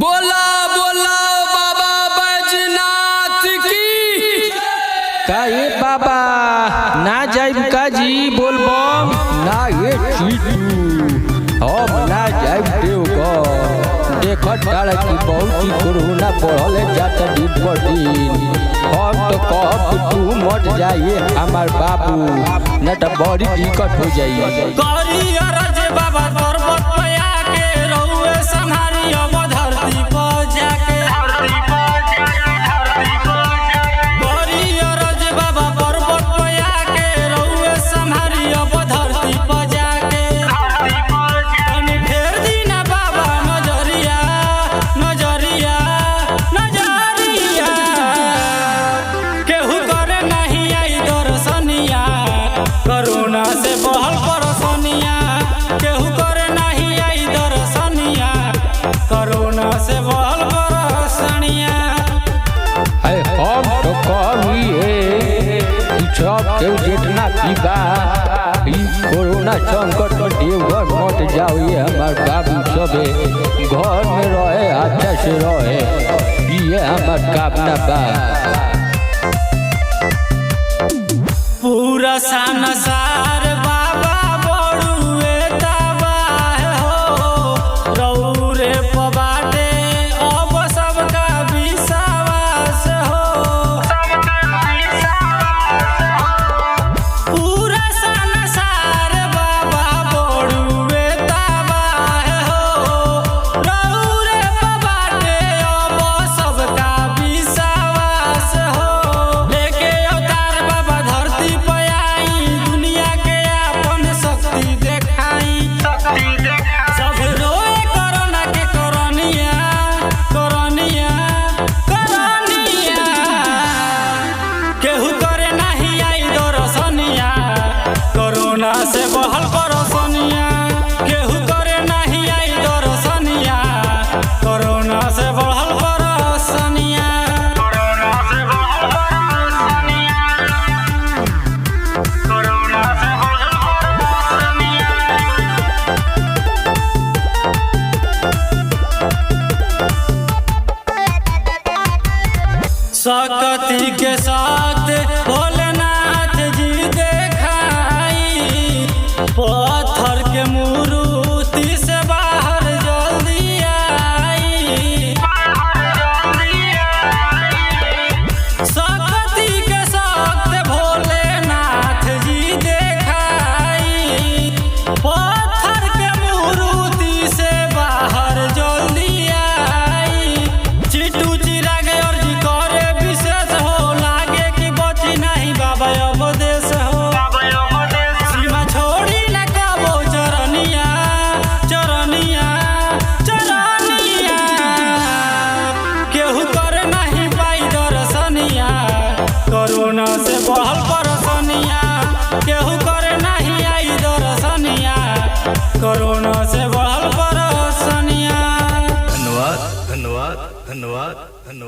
बोला बोला बाबा बैजनाथ की। का ये बाबा ना जाइब का जी बोलबम ना ये चीटू हम ना जाइब देवघर देखत डाल की बहुत ही कोरोना बढ़ले जाता दिन पर दिन। हम तो कहब तू मत जाइए हमार बाबू न तो बड़ी दिक्कत हो जाइए। बाबा पर्वत पे आके रहुए संहारी अब धरती पर जाके बाबा पर्वत पे आके रहुए संहारी अब धरती पर जाके तनी फेर दीना बाबा नजरिया नजरिया नजरिया केहू करे नहीं आई दर्शनिया कोरोना से बहल परसनिया केहू करे नहीं आई दर्शनिया कोरोना से बहल परसनिया। हम तो कहिए सब केहू जितना पीबा कोरोना संकट में देवघर मत जाओ ये हमार बाबू सबे घर में रहे अच्छा से रहे ये हमार कामना बा। पूरा संसार बाबा बड़ुए तबाह हो रौरे पबाटे अब सबका विश्वास हो पूरा संसार बाबा बड़ुए तबाह हो रौरे पबाटे अब सबका विश्वास हो लेके अवतार बाबा धरती पे आई दुनिया के अपन शक्ति देखाई सब रोए कोरोना के कोरोनिया कोरोनिया कोरोनिया केहू करे नहीं आई दर्शनिया कोरोना से बहल परसनिया केहू करे नहीं आई दर्शनिया कोरोना से बहल परसनिया सकती के साथ भोलेनाथ जी देखाई पत्थर के मूर्ति से बाहर जल्दी आई सकती के साथ भोलेनाथ जी देखाई पत्थर के मूर्ति से बाहर जल्दी आई चिट्टू चिराग और जी करे विशेष हो लागे कि बची नहीं बाबा अवदेश हो सीमा छोड़ी न कबो चरनिया चरनिया चरनिया केहू करे नहीं पाई दर्शनिया कोरोना से बहल परसनिया केहू करे नहीं आई दर्शनिया कोरोना से बहल परसनिया। धन्यवाद धन्यवाद धन्यवाद धन्यवाद।